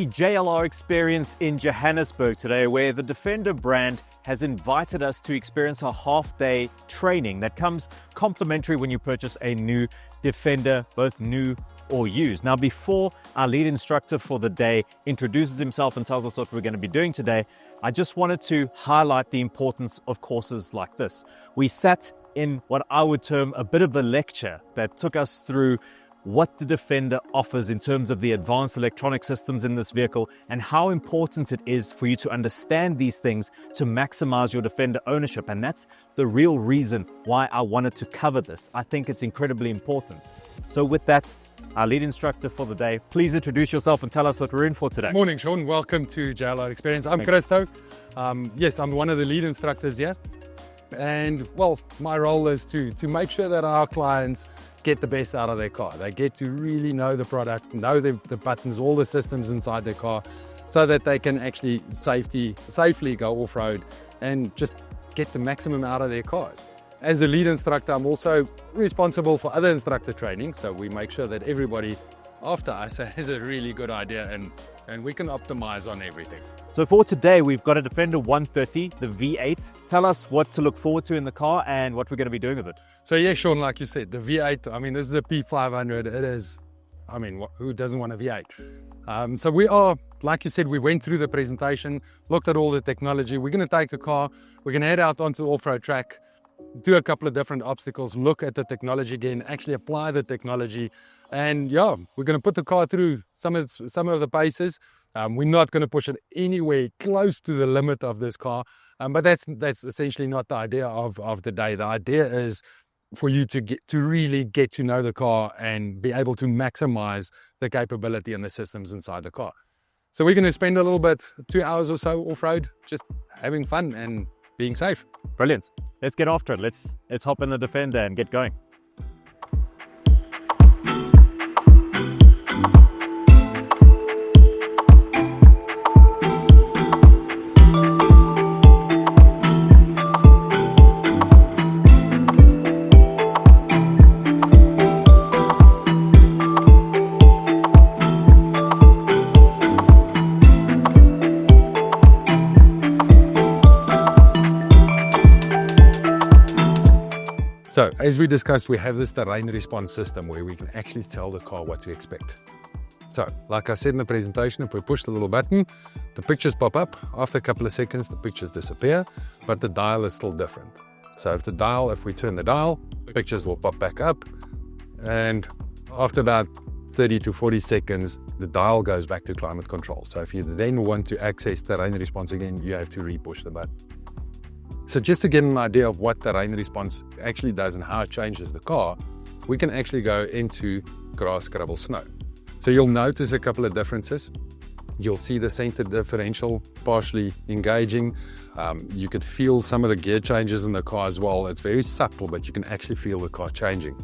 the JLR Experience in Johannesburg today, where the Defender brand has invited us to experience a half-day training that comes complimentary when you purchase a new Defender, both new or used. Now, before our lead instructor for the day introduces himself and tells us what we're going to be doing today, I just wanted to highlight the importance of courses like this. We sat in what I would term a bit of a lecture that took us through what the Defender offers in terms of the advanced electronic systems in this vehicle and how important it is for you to understand these things to maximize your Defender ownership. And that's the real reason why I wanted to cover this. I think it's incredibly important. So with that, our lead instructor for the day, please introduce yourself and tell us what we're in for today. Morning, Sean. Welcome to JLR Experience. I'm Christo. Yes, I'm one of the lead instructors here. And well, my role is to make sure that our clients get the best out of their car. They get to really know the product, know the buttons, all the systems inside their car, so that they can actually safely go off-road and just get the maximum out of their cars. As a lead instructor, I'm also responsible for other instructor training, so we make sure that everybody after us has a really good idea and we can optimize on everything. So for today, we've got a Defender 130, the V8. Tell us what to look forward to in the car and what we're going to be doing with it. So yeah, Sean, like you said, the V8, I mean, this is a P500. It is, I mean, who doesn't want a V8? So we are, like you said, we went through the presentation, looked at all the technology. We're going to take the car, we're going to head out onto the off-road track, do a couple of different obstacles, look at the technology again, actually apply the technology. And yeah, we're going to put the car through some of the paces. We're not going to push it anywhere close to the limit of this car. But that's essentially not the idea of the day. The idea is for you to really get to know the car and be able to maximize the capability and the systems inside the car. So we're going to spend a little bit, 2 hours or so off-road, just having fun and being safe. Brilliant. Let's get after it. Let's hop in the Defender and get going. So, as we discussed, we have this terrain response system where we can actually tell the car what to expect. So, like I said in the presentation, if we push the little button, the pictures pop up. After a couple of seconds, the pictures disappear, but the dial is still different. So if we turn the dial, pictures will pop back up. And after about 30 to 40 seconds, the dial goes back to climate control. So if you then want to access terrain response again, you have to re-push the button. So just to get an idea of what terrain response actually does and how it changes the car, we can actually go into grass, gravel, snow. So you'll notice a couple of differences. You'll see the center differential partially engaging. You could feel some of the gear changes in the car as well. It's very subtle, but you can actually feel the car changing.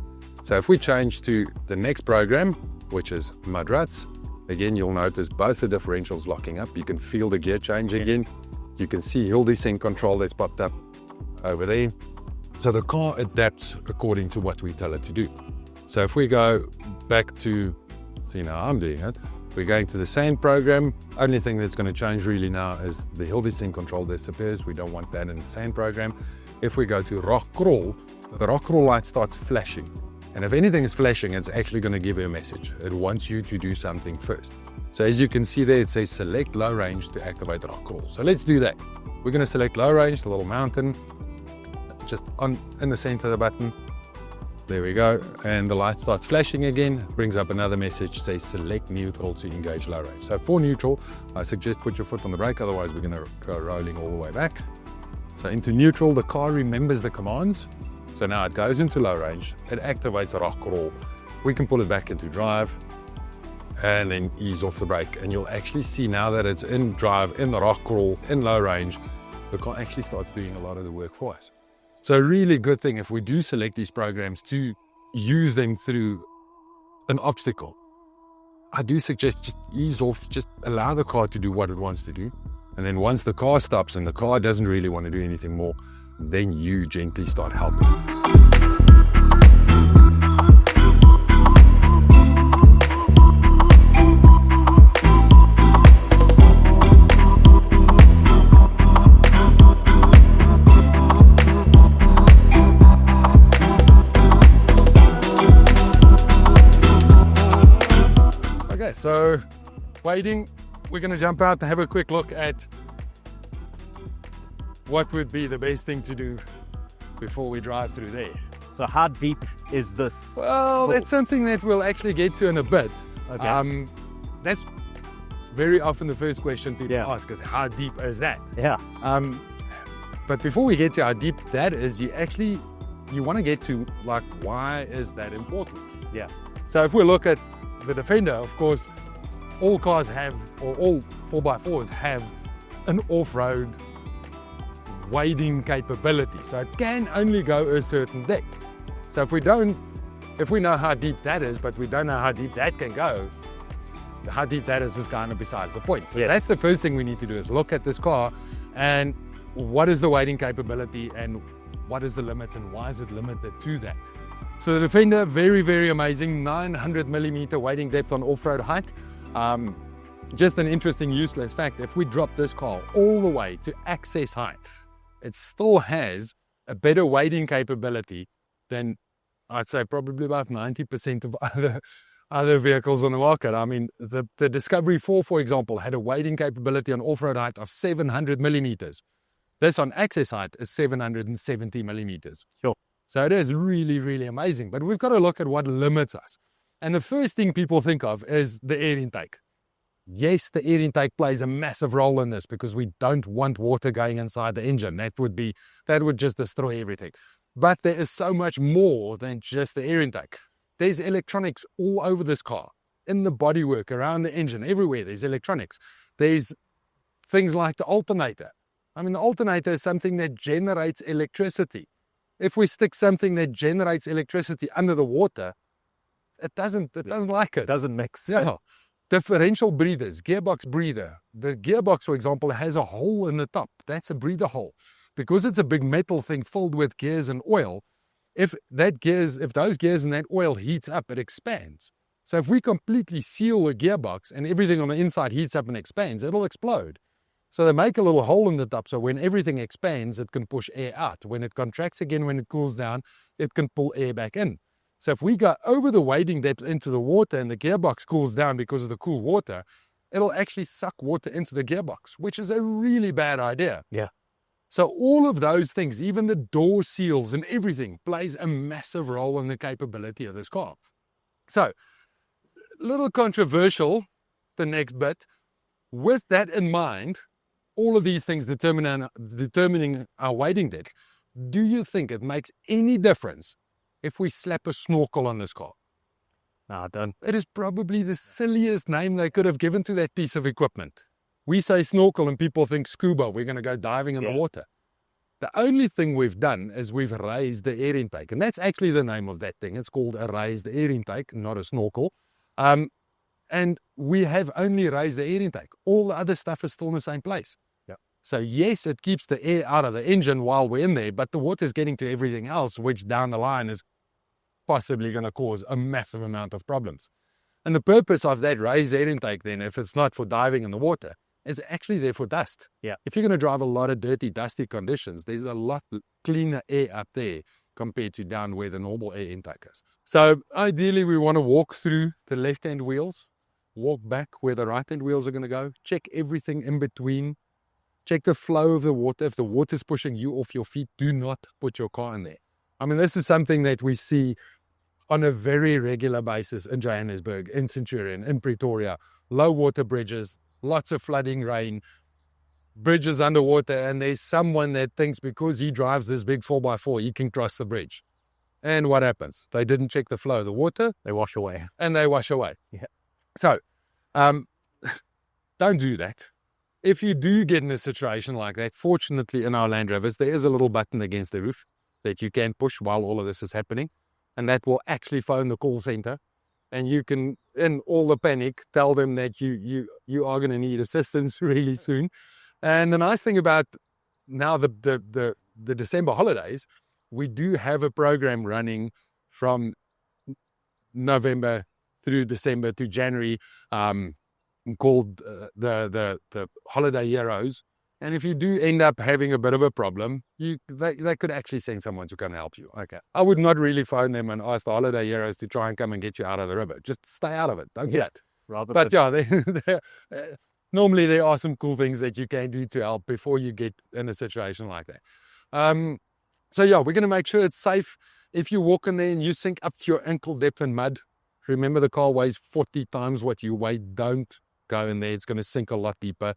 So if we change to the next program, which is mud ruts, again, you'll notice both the differentials locking up. You can feel the gear change again. You can see hill descent control that's popped up over there. So the car adapts according to what we tell it to do. So if we go back to, see now I'm doing it, we're going to the same program. Only thing that's going to change really now is the hill descent control disappears. We don't want that in the same program. If we go to rock crawl, the rock crawl light starts flashing. And if anything is flashing, it's actually going to give you a message. It wants you to do something first. So as you can see there, it says select low range to activate rock crawl. So let's do that. We're going to select low range, the little mountain, just in the center of the button. There we go. And the light starts flashing again. It brings up another message, says select neutral to engage low range. So for neutral, I suggest put your foot on the brake, otherwise we're going to go rolling all the way back. So into neutral, the car remembers the commands. So now it goes into low range, it activates a rock crawl. We can pull it back into drive and then ease off the brake. And you'll actually see now that it's in drive, in the rock crawl, in low range, the car actually starts doing a lot of the work for us. So a really good thing if we do select these programs to use them through an obstacle. I do suggest just ease off, just allow the car to do what it wants to do. And then once the car stops and the car doesn't really want to do anything more, then you gently start helping. So waiting, we're going to jump out and have a quick look at what would be the best thing to do before we drive through there. So how deep is this? Well, that's something that we'll actually get to in a bit. Okay. That's very often the first question people ask is, how deep is that? Yeah. But before we get to how deep that is, you want to get to, like, why is that important? Yeah. So if we look at the Defender, of course, all cars have, or all 4x4s have an off-road wading capability. So it can only go a certain depth. So if we know how deep that is, but we don't know how deep that can go, how deep that is kind of besides the point. So that's the first thing we need to do, is look at this car and what is the wading capability and what is the limits and why is it limited to that. So the Defender, very, very amazing, 900mm wading depth on off-road height. Just an interesting useless fact, if we drop this car all the way to access height, it still has a better wading capability than, I'd say, probably about 90% of other vehicles on the market. I mean, the Discovery 4, for example, had a wading capability on off-road height of 700mm. This on access height is 770mm. Sure. So it is really, really amazing. But we've got to look at what limits us. And the first thing people think of is the air intake. Yes, the air intake plays a massive role in this because we don't want water going inside the engine. That would just destroy everything. But there is so much more than just the air intake. There's electronics all over this car, in the bodywork, around the engine, everywhere there's electronics. There's things like the alternator. I mean, the alternator is something that generates electricity. If we stick something that generates electricity under the water, it doesn't like it. Doesn't mix. Yeah. Differential breathers, gearbox breather. The gearbox, for example, has a hole in the top. That's a breather hole. Because it's a big metal thing filled with gears and oil, if those gears and that oil heats up, it expands. So if we completely seal a gearbox and everything on the inside heats up and expands, it'll explode. So they make a little hole in the top, so when everything expands, it can push air out. When it contracts again, when it cools down, it can pull air back in. So if we go over the wading depth into the water and the gearbox cools down because of the cool water, it'll actually suck water into the gearbox, which is a really bad idea. Yeah. So all of those things, even the door seals and everything, plays a massive role in the capability of this car. So, a little controversial, the next bit. With that in mind, all of these things determining our wading depth, do you think it makes any difference if we slap a snorkel on this car? No, I don't. It is probably the silliest name they could have given to that piece of equipment. We say snorkel and people think scuba, we're going to go diving in the water. The only thing we've done is we've raised the air intake, and that's actually the name of that thing. It's called a raised air intake, not a snorkel. And we have only raised the air intake. All the other stuff is still in the same place. Yeah. So yes, it keeps the air out of the engine while we're in there, but the water's getting to everything else, which down the line is possibly going to cause a massive amount of problems. And the purpose of that raised air intake then, if it's not for diving in the water, is actually there for dust. Yeah. If you're going to drive a lot of dirty, dusty conditions, there's a lot cleaner air up there compared to down where the normal air intake is. So ideally, we want to walk through the left-hand wheels, walk back where the right-hand wheels are going to go, check everything in between, check the flow of the water. If the water's pushing you off your feet, do not put your car in there. I mean, this is something that we see on a very regular basis in Johannesburg, in Centurion, in Pretoria, low water bridges, lots of flooding rain, bridges underwater, and there's someone that thinks because he drives this big 4x4, he can cross the bridge. And what happens? They didn't check the flow of the water. They wash away. And they wash away. Yeah. So, don't do that. If you do get in a situation like that, fortunately in our Land Rovers, there is a little button against the roof that you can push while all of this is happening. And that will actually phone the call center. And you can, in all the panic, tell them that you are going to need assistance really soon. And the nice thing about now the December holidays, we do have a program running from November through December to January called the Holiday Heroes. And if you do end up having a bit of a problem, they could actually send someone to come help you. Okay. I would not really phone them and ask the Holiday Heroes to try and come and get you out of the river. Just stay out of it. Don't get it. rather. But yeah, normally there are some cool things that you can do to help before you get in a situation like that. So yeah, we're going to make sure it's safe. If you walk in there and you sink up to your ankle depth in mud, remember the car weighs 40 times what you weigh. Don't go in there. It's going to sink a lot deeper.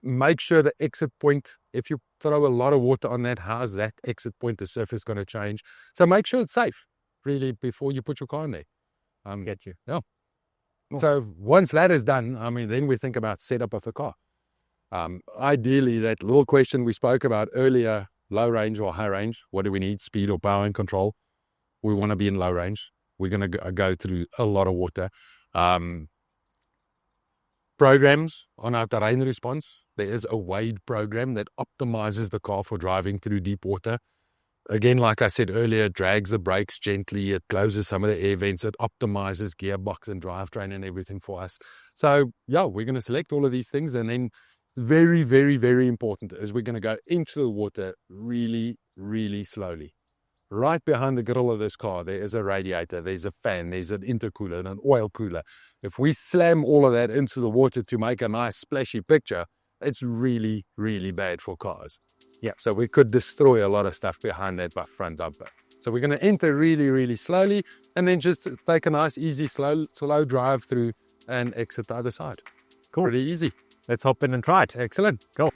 Make sure the exit point, if you throw a lot of water on that, how's that exit point? The surface going to change. So make sure it's safe, really, before you put your car in there. Get you. Yeah. So once that is done, I mean, then we think about setup of the car. Ideally, that little question we spoke about earlier, low range or high range, what do we need, speed or power and control? We want to be in low range. We're going to go through a lot of water. Programs on our terrain response. There is a Wade program that optimizes the car for driving through deep water. Again, like I said earlier, it drags the brakes gently. It closes some of the air vents. It optimizes gearbox and drivetrain and everything for us. So yeah, we're going to select all of these things. And then very, very, very important is we're going to go into the water really, really slowly. Right behind the grill of this car, there is a radiator, there's a fan, there's an intercooler and an oil cooler. If we slam all of that into the water to make a nice splashy picture, it's really, really bad for cars. Yeah, so we could destroy a lot of stuff behind that front bumper. So we're going to enter really, really slowly and then just take a nice, easy, slow drive through and exit the other side. Cool. Pretty easy. Let's hop in and try it. Excellent. Go.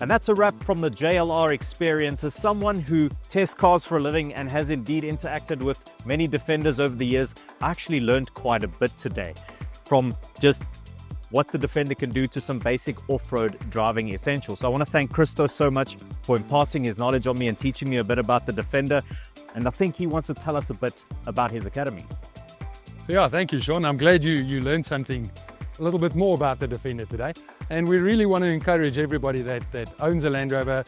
And that's a wrap from the JLR Experience. As someone who tests cars for a living and has indeed interacted with many Defenders over the years, I actually learned quite a bit today. From just what the Defender can do to some basic off-road driving essentials. So I want to thank Christo so much for imparting his knowledge on me and teaching me a bit about the Defender. And I think he wants to tell us a bit about his academy. So yeah, thank you, Sean. I'm glad you learned something a little bit more about the Defender today. And we really want to encourage everybody that owns a Land Rover,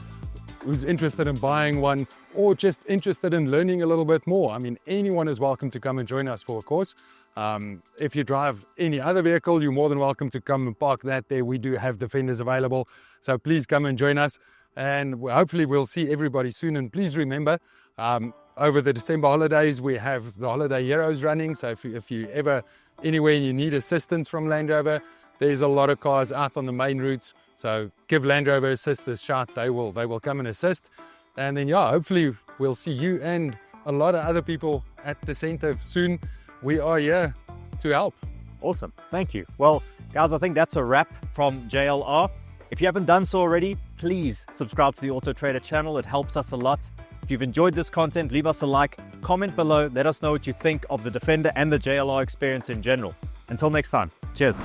who's interested in buying one, or just interested in learning a little bit more. I mean, anyone is welcome to come and join us for a course. If you drive any other vehicle, you're more than welcome to come and park that there. We do have Defenders available. So please come and join us. And hopefully we'll see everybody soon. And please remember, over the December holidays, we have the Holiday Heroes running. So if you ever anywhere you need assistance from Land Rover, there's a lot of cars out on the main routes. So give Land Rover Assist a shout. They will come and assist. And then, yeah, hopefully we'll see you and a lot of other people at the center soon. We are here to help. Awesome. Thank you. Well, guys, I think that's a wrap from JLR. If you haven't done so already, please subscribe to the AutoTrader channel. It helps us a lot. If you've enjoyed this content, leave us a like, comment below, let us know what you think of the Defender and the JLR Experience in general. Until next time, cheers.